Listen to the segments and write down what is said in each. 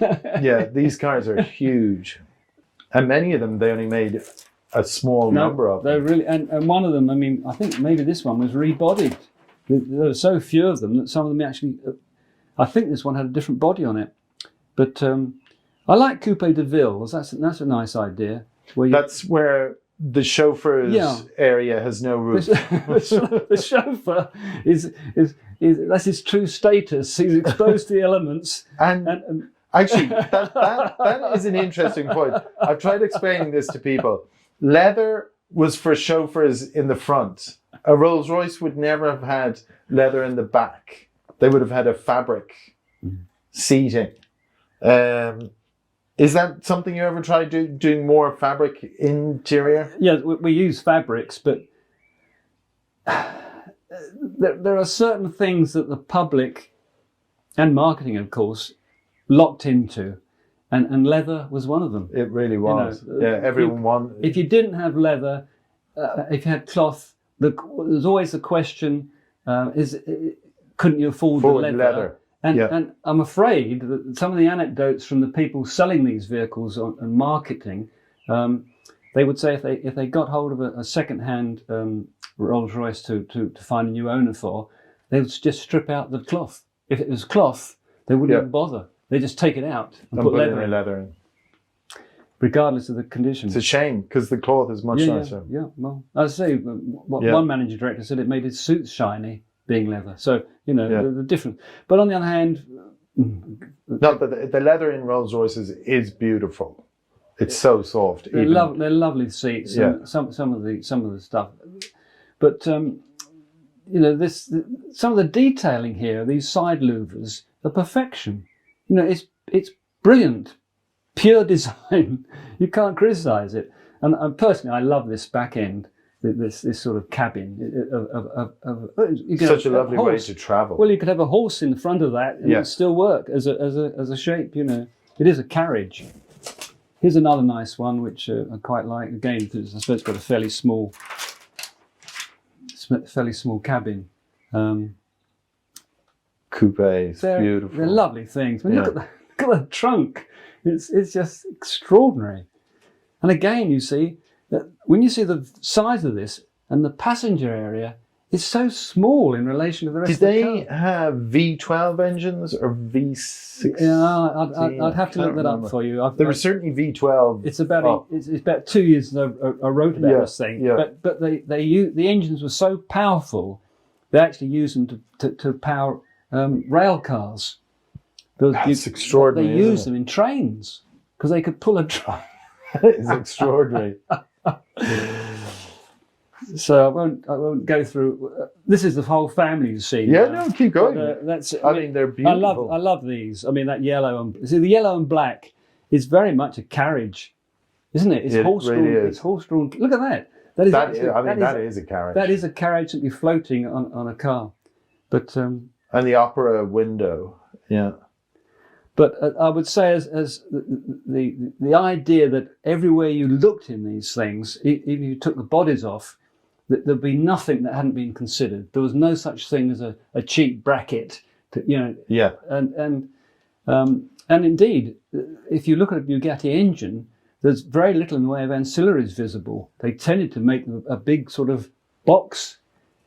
Yeah, these cars are huge. And many of them, they only made a small number of They're them. really, and one of them, I mean, I think maybe this one was rebodied. There were so few of them that some of them actually, I think this one had a different body on it. But I like Coupe de Ville. That's a nice idea. That's where the chauffeur's area has no roof. The chauffeur is that's his true status. He's exposed to the elements. And actually, that is an interesting point. I've tried explaining this to people. Leather was for chauffeurs in the front. A Rolls Royce would never have had leather in the back. They would have had a fabric seating. Is that something you ever tried doing more fabric interior? Yeah, we use fabrics, but there are certain things that the public and marketing, of course, locked into, and leather was one of them. It really was. Everyone wanted. If you didn't have leather, if you had cloth, there's always the question: couldn't you afford the leather? And I'm afraid that some of the anecdotes from the people selling these vehicles and marketing, they would say if they got hold of a second-hand Rolls Royce to find a new owner for, they would just strip out the cloth. If it was cloth, they wouldn't even bother. They just take it out and put leather in, regardless of the condition. It's a shame because the cloth is much nicer. Yeah. Well, I say one managing director said it made his suits shiny being leather. So the different. But on the other hand, no, the leather in Rolls Royces is beautiful. It's so soft. They're lovely seats. Yeah. And some of the stuff, but some of the detailing here, these side louvers, the perfection. It's brilliant, pure design. You can't criticise it. And personally, I love this back end, this sort of cabin. Such a lovely way to travel. Well, you could have a horse in the front of that, and it'd still work as a shape. It is a carriage. Here's another nice one, which I quite like. Again, because I suppose it's got a fairly small cabin. Coupes, beautiful. They're lovely things. When you look at the trunk, it's just extraordinary. And again, you see that when you see the size of this and the passenger area, it's so small in relation to the rest of the car. Did they have V12 engines or V6? Yeah, I'd have to look that up for you. There was certainly V12. It's about 2 years since I wrote about this thing. Yeah. But the engines were so powerful, they actually used them to power rail cars. That's extraordinary. They used them in trains because they could pull a train. That is extraordinary. So I won't go through. This is the whole family, you see. Yeah, no, keep going. They're beautiful. I love these. I mean, that yellow the yellow and black is very much a carriage, isn't it? It's horse-drawn. Really is. It's horse-drawn. Look at that. That is a carriage. That is a carriage simply floating on a car. But and the opera window, yeah. But I would say, as the idea that everywhere you looked in these things, even if you took the bodies off, that there'd be nothing that hadn't been considered. There was no such thing as a cheap bracket. Yeah. And indeed, if you look at a Bugatti engine, there's very little in the way of ancillaries visible. They tended to make a big sort of box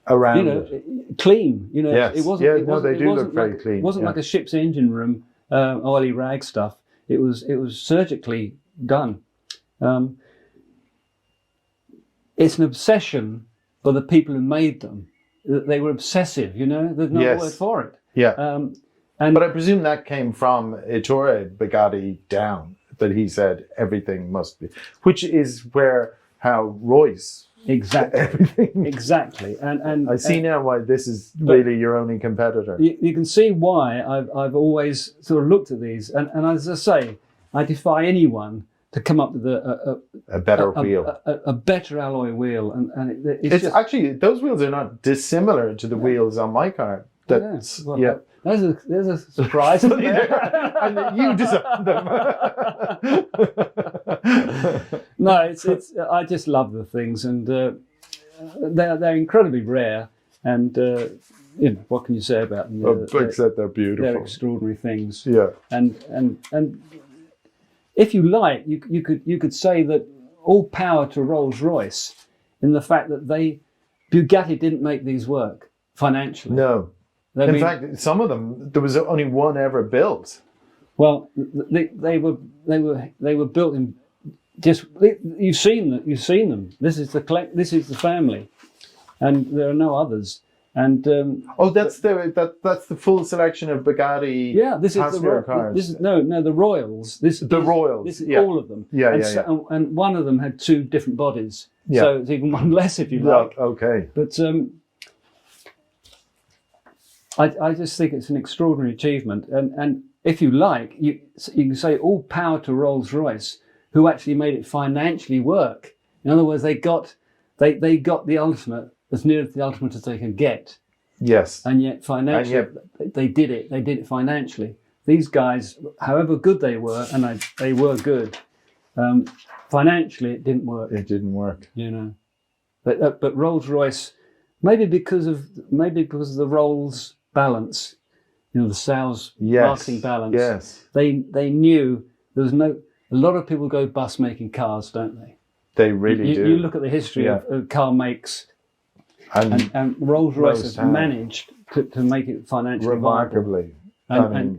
around it, clean. Yes. It wasn't. They do look very clean. It wasn't like a ship's engine room. Oily rag stuff. It was surgically done. It's an obsession for the people who made them. They were obsessive. There's no word for it. Yeah. But I presume that came from Ettore Bugatti down. That he said everything must be, which is how Royce. Exactly. Everything. Exactly. And I see now why this is really your only competitor. You can see why I've always sort of looked at these. And as I say, I defy anyone to come up with a better wheel. A better alloy wheel. And it's just, actually, those wheels are not dissimilar to the wheels on my car. There's a surprise. And you designed them. No, it's. I just love the things, and they're incredibly rare. And you know, what can you say about them? Except they're beautiful. They're extraordinary things. Yeah. And if you like, you could say that all power to Rolls-Royce in the fact that Bugatti didn't make these work financially. No. In fact, some of them, there was only one ever built. Well, they were built in just. You've seen them. This is the family, and there are no others. And that's the full selection of Bugatti. Yeah, this is the cars. This is the Royals. Royals. This is all of them. Yeah, and one of them had 2 different bodies. Yeah. So it's even one less if you like. Okay. But I just think it's an extraordinary achievement, and if you like, you can say all power to Rolls-Royce, who actually made it financially work. In other words, they got the ultimate, as near to the ultimate as they can get. Yes. And yet financially, they did it. They did it financially. These guys, however good they were, and they were good, financially it didn't work. It didn't work. You know, but Rolls-Royce, maybe because of the Rolls balance, you know, the sales marketing balance. Yes. They knew there was a lot of people go bust making cars, don't they? They really do. You look at the history of car makes, and Rolls-Royce has managed to make it financially remarkably viable.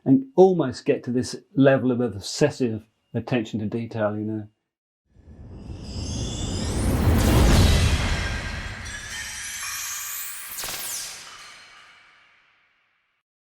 And almost get to this level of obsessive attention to detail, you know.